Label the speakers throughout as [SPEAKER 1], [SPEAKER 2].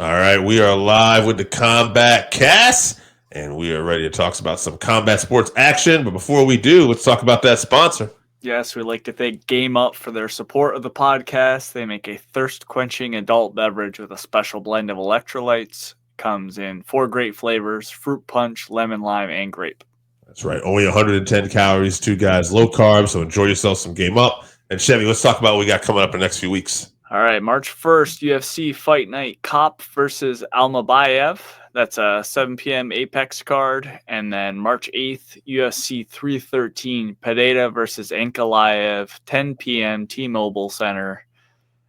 [SPEAKER 1] All right, we are live with the Combat Cast, and we are ready to talk about some combat sports action. But before we do, let's talk about that sponsor.
[SPEAKER 2] Yes, we'd like to thank Game Up for their support of the podcast. They make a thirst-quenching adult beverage with a special blend of electrolytes. Comes in 4 great flavors: fruit punch, lemon, lime, and grape.
[SPEAKER 1] That's right. Only 110 calories, 2 guys, low carb. So enjoy yourself some Game Up. And Chevy, let's talk about what we got coming up in the next few weeks.
[SPEAKER 2] All right, March 1st, UFC Fight Night, Kopp versus Almabayev. That's a 7 p.m. Apex card. And then March 8th, UFC 313, Pereira versus Ankalaev, 10 p.m. T-Mobile Center.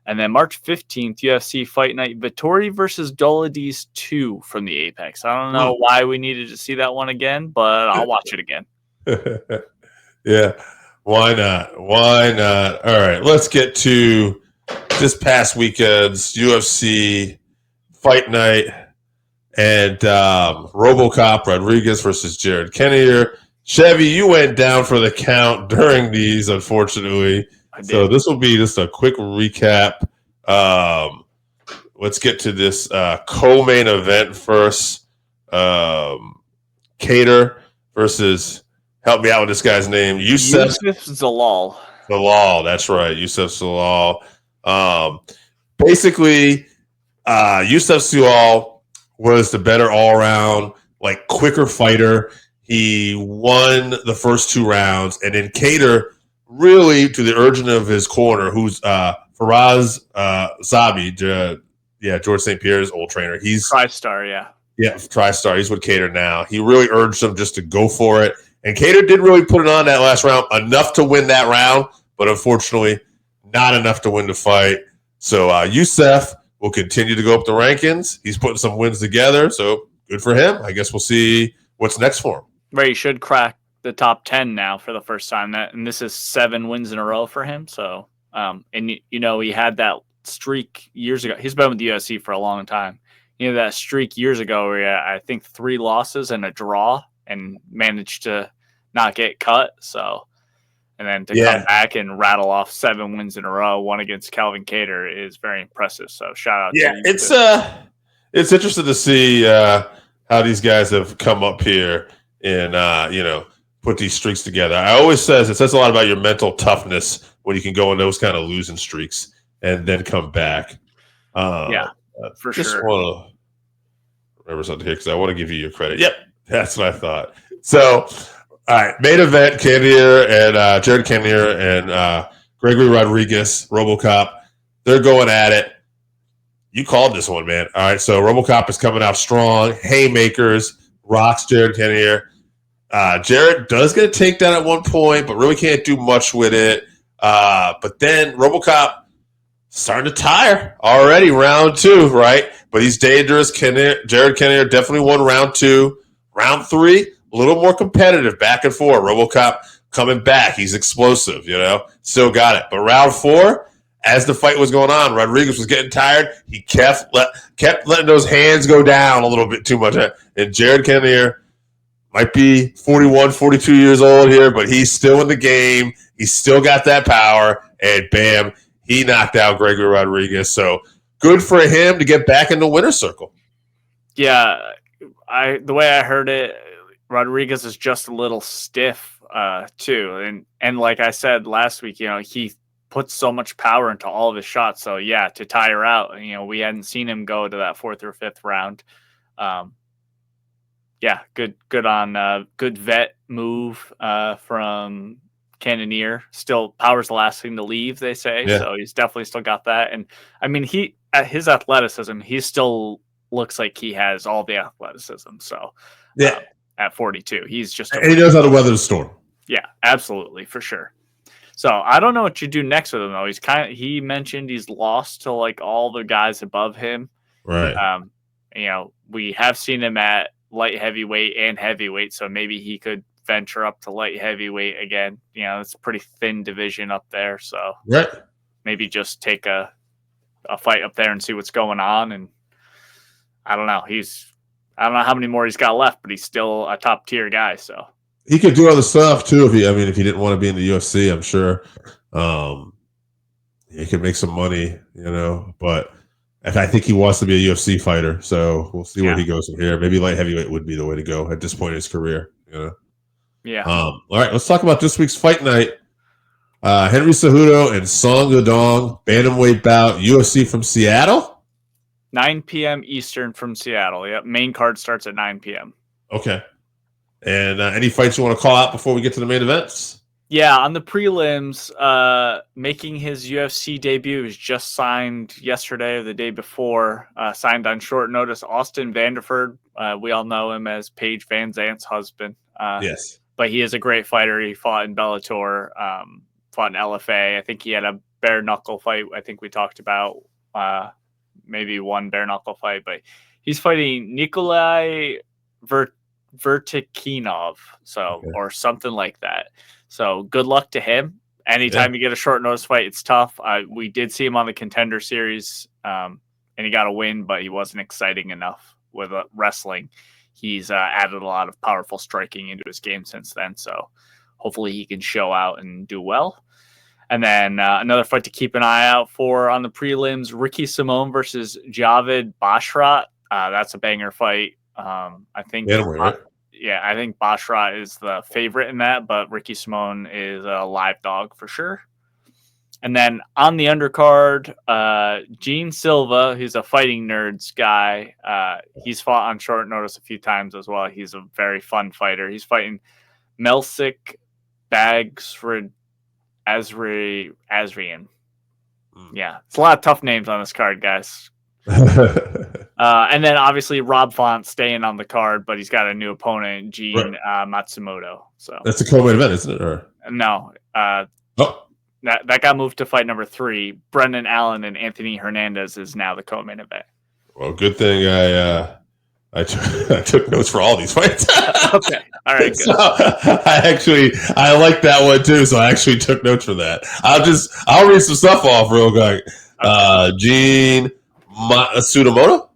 [SPEAKER 2] And then March 15th, UFC Fight Night, Vettori versus Dolidis 2 from the Apex. I don't know why we needed to see that one again, but I'll watch it again.
[SPEAKER 1] Yeah, why not? Why not? All right, let's get to this past weekend's UFC Fight Night and RoboCop Rodriguez versus Jared Kennier. Chevy, you went down for the count during these, unfortunately. So this will be just a quick recap. Let's get to this co-main event first. Cater versus, help me out with this guy's name, Youssef
[SPEAKER 2] Zalal.
[SPEAKER 1] Zalal, that's right, Youssef Zalal. Basically, Youssef Zalal was the better all-around, like, quicker fighter. He won the first 2 rounds, and then Cater, really to the urging of his corner, who's Faraz Zabi, George St. Pierre's old trainer. He's
[SPEAKER 2] TriStar, yeah.
[SPEAKER 1] Yeah, TriStar. He's with Cater now. He really urged him just to go for it. And Cater did really put it on that last round, enough to win that round, but unfortunately not enough to win the fight. So Youssef will continue to go up the rankings. He's putting some wins together, so good for him. I guess we'll see what's next for him.
[SPEAKER 2] Right, he should crack the top 10 now for the first time. And this is 7 wins in a row for him. So, and he had that streak years ago. He's been with the UFC for a long time. That streak years ago where he had, I think, 3 losses and a draw and managed to not get cut. So, and then to come back and rattle off 7 wins in a row, one against Calvin Kattar, is very impressive. So shout out to you.
[SPEAKER 1] It's interesting to see how these guys have come up here and, put these streaks together. I always says it says a lot about your mental toughness when you can go on those kind of losing streaks and then come back.
[SPEAKER 2] For
[SPEAKER 1] just
[SPEAKER 2] sure.
[SPEAKER 1] Want to remember something here because I want to give you your credit. Yep, that's what I thought. So, all right, main event: Kennier and Jared Kennier and Gregory Rodriguez, RoboCop. They're going at it. You called this one, man. All right, so RoboCop is coming out strong, haymakers, rocks Jared Kennier. Jared does get a takedown at one point, but really can't do much with it. But then RoboCop starting to tire already, round 2, right? But he's dangerous. Jared Kennier definitely won round 2. Round 3, a little more competitive, back and forth. RoboCop coming back. He's explosive, still got it. But round 4, as the fight was going on, Rodriguez was getting tired. He kept letting those hands go down a little bit too much. And Jared Kennier might be 41, 42 years old here, but he's still in the game. He's still got that power. And bam, he knocked out Gregory Rodriguez. So good for him to get back in the winner's circle.
[SPEAKER 2] Yeah, the way I heard it, Rodriguez is just a little stiff too. And like I said last week, he puts so much power into all of his shots. So yeah, to tire out, we hadn't seen him go to that 4th or 5th round. Good on good vet move from Cannonier. Still, power's the last thing to leave, they say. Yeah. So he's definitely still got that. And I mean, at his athleticism, he still looks like he has all the athleticism. So at 42, he's just
[SPEAKER 1] and he knows how to weather the storm.
[SPEAKER 2] Yeah, absolutely, for sure. So I don't know what you do next with him though. He mentioned he's lost to like all the guys above him.
[SPEAKER 1] Right.
[SPEAKER 2] We have seen him at light heavyweight and heavyweight, so maybe he could venture up to light heavyweight again. It's a pretty thin division up there, so maybe just take a fight up there and see what's going on. And I don't know. I don't know how many more he's got left, but he's still a top tier guy. So
[SPEAKER 1] he could do other stuff too if he didn't want to be in the UFC. I'm sure he could make some money, But I think he wants to be a UFC fighter, so we'll see where
[SPEAKER 2] Yeah.
[SPEAKER 1] he goes from here. Maybe light heavyweight would be the way to go at this point in his career. You know?
[SPEAKER 2] Yeah.
[SPEAKER 1] All right, let's talk about this week's fight night. Henry Cejudo and Song Yadong, bantamweight bout, UFC from Seattle.
[SPEAKER 2] 9 p.m. Eastern from Seattle. Yep. Main card starts at 9 p.m.
[SPEAKER 1] Okay. And any fights you want to call out before we get to the main events?
[SPEAKER 2] Yeah, on the prelims, making his UFC debut, was just signed yesterday or the day before, signed on short notice, Austin Vanderford. We all know him as Paige Van Zandt's husband.
[SPEAKER 1] Yes.
[SPEAKER 2] But he is a great fighter. He fought in Bellator, fought in LFA. I think he had a bare knuckle fight. I think we talked about maybe one bare knuckle fight, but he's fighting Nikolai Vertikinov, or something like that. So good luck to him. Anytime you get a short notice fight, it's tough. We did see him on the Contender Series, and he got a win, but he wasn't exciting enough with wrestling. He's added a lot of powerful striking into his game since then, so hopefully he can show out and do well. And then another fight to keep an eye out for on the prelims, Ricky Simon versus Javid Bashrat. That's a banger fight. I think I think Bashrat is the favorite in that, but Ricky Simon is a live dog for sure. And then on the undercard, Gene Silva, who's a Fighting Nerds guy. He's fought on short notice a few times as well. He's a very fun fighter. He's fighting Melsik Baghdasaryan. Yeah, it's a lot of tough names on this card, guys. And then obviously Rob Font staying on the card, but he's got a new opponent, Gene Matsumoto. So
[SPEAKER 1] that's a co-main event, isn't it? Or?
[SPEAKER 2] No. That got moved to fight number 3. Brendan Allen and Anthony Hernandez is now the co-main event.
[SPEAKER 1] Well, good thing I took notes for all these fights.
[SPEAKER 2] Okay. All right. Good.
[SPEAKER 1] So I like that one too. So I actually took notes for that. I'll read some stuff off real quick. Okay. Gene Matsumoto.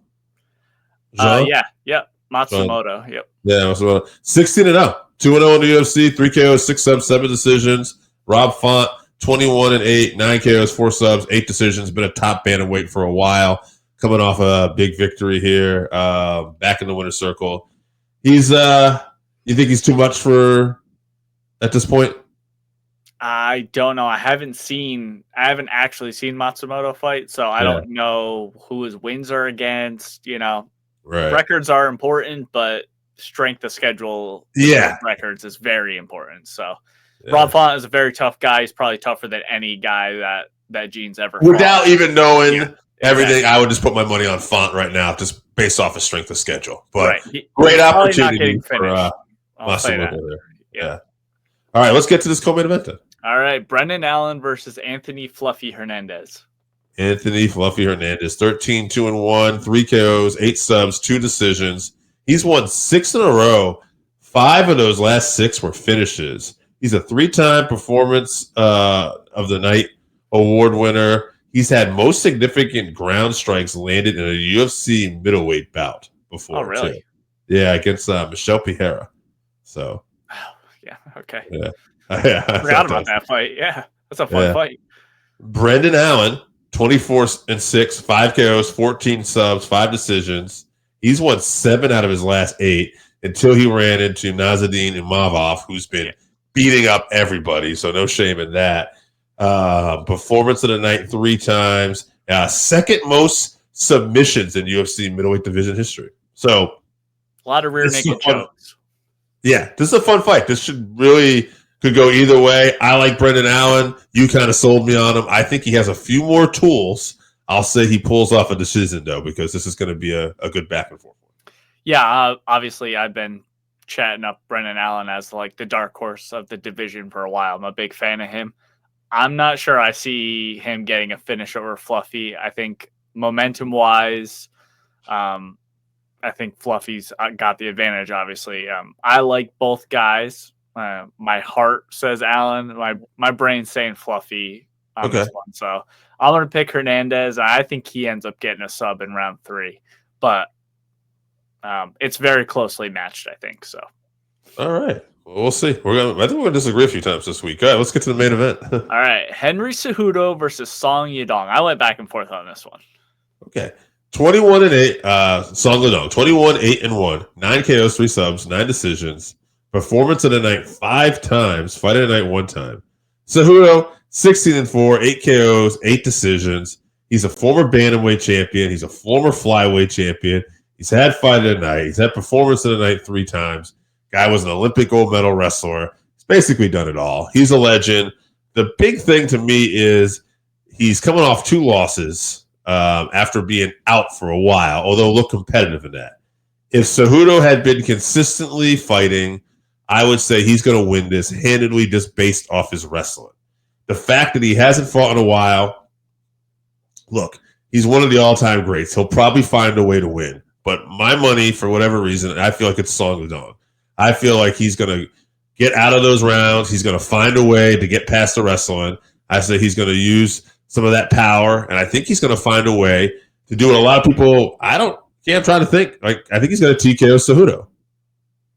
[SPEAKER 2] Matsumoto. Yep.
[SPEAKER 1] Yeah, Matsumoto. 16-0, 2-0 in the UFC, 3 KOs, 6 subs, 7 decisions. Rob Font, 21-8, 9 KOs, 4 subs, 8 decisions. Been a top bantamweight for a while. Coming off a big victory here, back in the winner's circle. He's you think he's too much for at this point?
[SPEAKER 2] I don't know. I haven't actually seen Matsumoto fight, so I don't know who his wins are against. Records are important, but strength of schedule records is very important. So Rob Font is a very tough guy. He's probably tougher than any guy that Gene's ever
[SPEAKER 1] without
[SPEAKER 2] fought.
[SPEAKER 1] Even knowing everything. I would just put my money on Font right now, just based off of strength of schedule. But great opportunity for Matsumoto there. Yeah. All right, let's get to this co-main event then.
[SPEAKER 2] All right, Brendan Allen versus Anthony Fluffy Hernandez.
[SPEAKER 1] Anthony Fluffy Hernandez, 13-2-1, 3 KOs, 8 subs, 2 decisions. He's won 6 in a row. 5 of those last 6 were finishes. He's a 3-time Performance of the Night award winner. He's had most significant ground strikes landed in a UFC middleweight bout before.
[SPEAKER 2] Oh, really?
[SPEAKER 1] Too. Yeah, against Michelle Pichera. So.
[SPEAKER 2] Yeah. Okay.
[SPEAKER 1] Yeah.
[SPEAKER 2] I forgot about that fight. Yeah, that's a fun fight.
[SPEAKER 1] Brendan Allen, 24-6, 5 KOs, 14 subs, 5 decisions. He's won 7 out of his last 8 until he ran into Nazadine Imavov, who's been beating up everybody. So no shame in that. Performance of the night 3 times. Second most submissions in UFC middleweight division history. So
[SPEAKER 2] a lot of rear naked chokes.
[SPEAKER 1] Yeah, this is a fun fight. This could go either way. I like Brendan Allen. You kind of sold me on him. I think he has a few more tools. I'll say he pulls off a decision, though, because this is going to be a good back and forth.
[SPEAKER 2] Yeah, obviously I've been chatting up Brendan Allen as like the dark horse of the division for a while. I'm a big fan of him. I'm not sure I see him getting a finish over Fluffy. I think momentum-wise, I think Fluffy's got the advantage, obviously. I like both guys. My heart says Allen. My brain's saying Fluffy on this one. So I'm going to pick Hernandez. I think he ends up getting a sub in round 3. But it's very closely matched, I think. So.
[SPEAKER 1] All right. Well, we'll see. I think we're going to disagree a few times this week. All right, let's get to the main event.
[SPEAKER 2] All right. Henry Cejudo versus Song Yadong. I went back and forth on this one.
[SPEAKER 1] Okay. 21-8, Song Yadong. 21-8-1, 9 KOs, 3 subs, 9 decisions. Performance of the night 5 times, fight of the night 1 time. Cejudo, 16-4, 8 KOs, 8 decisions. He's a former bantamweight champion. He's a former flyweight champion. He's had fight of the night. He's had performance of the night 3 times. Guy was an Olympic gold medal wrestler. He's basically done it all. He's a legend. The big thing to me is he's coming off 2 losses after being out for a while, although look competitive in that. If Cejudo had been consistently fighting, I would say he's going to win this handedly just based off his wrestling. The fact that he hasn't fought in a while, look, he's one of the all-time greats. He'll probably find a way to win. But my money, for whatever reason, I feel like it's Song Yadong. I feel like he's going to get out of those rounds. He's going to find a way to get past the wrestling. I say he's going to use some of that power, and I think he's going to find a way to do what a lot of people, I'm trying to think. Like, I think he's going to TKO Cejudo.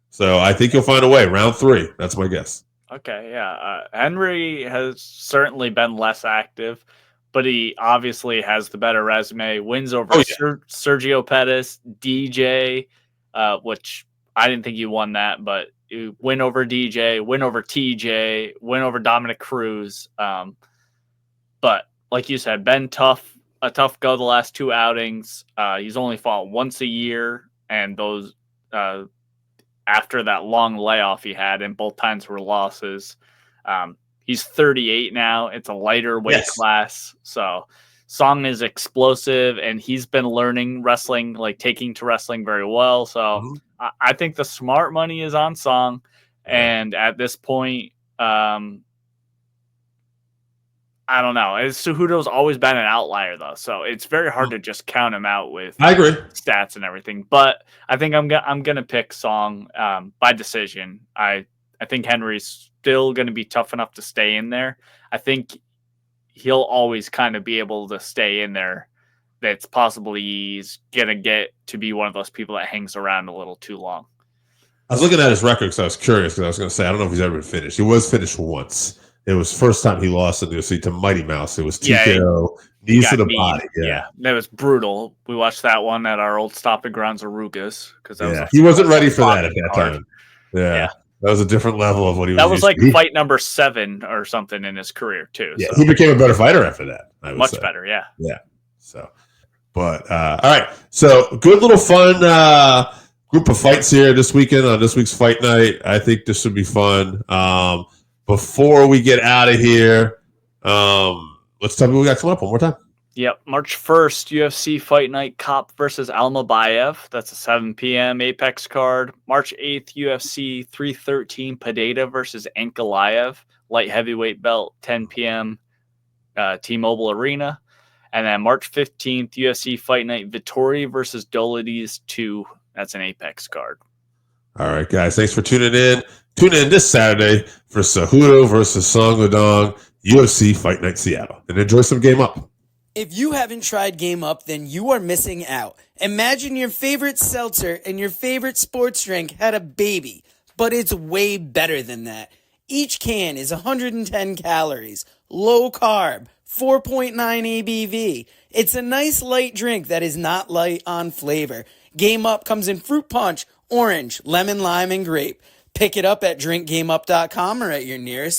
[SPEAKER 1] So I think he'll find a way. Round 3. That's my guess.
[SPEAKER 2] Okay, yeah. Henry has certainly been less active, but he obviously has the better resume. Wins over Sergio Pettis, DJ, which I didn't think you won that, but you win over DJ, win over TJ, win over Dominic Cruz. But like you said, been a tough go the last 2 outings. He's only fought once a year, and those after that long layoff he had, and both times were losses. He's 38 now. It's a lighter weight class. So Song is explosive, and he's been learning wrestling, like taking to wrestling very well. So I think the smart money is on Song. And at this point, I don't know. Cejudo's always been an outlier, though, so it's very hard to just count him out with stats and everything. But I think I'm gonna pick Song by decision. I think Henry's still gonna be tough enough to stay in there. I think he'll always kind of be able to stay in there. That's possibly he's gonna get to be one of those people that hangs around a little too long.
[SPEAKER 1] I was looking at his record because I was curious, because I was going to say I don't know if he's ever been finished. He was finished once. It was first time he lost in the UFC to Mighty Mouse. It was TKO, knees to the body.
[SPEAKER 2] Yeah, that was brutal. We watched that one at our old stopping grounds, Arugas, because
[SPEAKER 1] he wasn't ready for that at that time. Yeah, that was a different level of what he was.
[SPEAKER 2] That was like fight number 7 or something in his career too.
[SPEAKER 1] Yeah, so he became a better fighter after that.
[SPEAKER 2] Much better. Yeah.
[SPEAKER 1] Yeah. So, but all right. So good little fun group of fights here this weekend on this week's Fight Night. I think this should be fun. Before we get out of here, let's tell me what we got coming up one more time.
[SPEAKER 2] Yep. March 1st, UFC Fight Night, Kopp versus Almabayev. That's a 7 p.m. Apex card. March 8th, UFC 313, Padeda versus Ankalaev. Light heavyweight belt, 10 p.m. T-Mobile Arena. And then March 15th, UFC Fight Night, Vittori versus Dolides 2. That's an Apex card.
[SPEAKER 1] All right, guys. Thanks for tuning in. Tune in this Saturday for Cejudo versus Song Yadong, UFC Fight Night Seattle. And enjoy some Game Up.
[SPEAKER 3] If you haven't tried Game Up, then you are missing out. Imagine your favorite seltzer and your favorite sports drink had a baby, but it's way better than that. Each can is 110 calories, low carb, 4.9 ABV. It's a nice light drink that is not light on flavor. Game Up comes in fruit punch, orange, lemon, lime, and grape. Pick it up at drinkgameup.com or at your nearest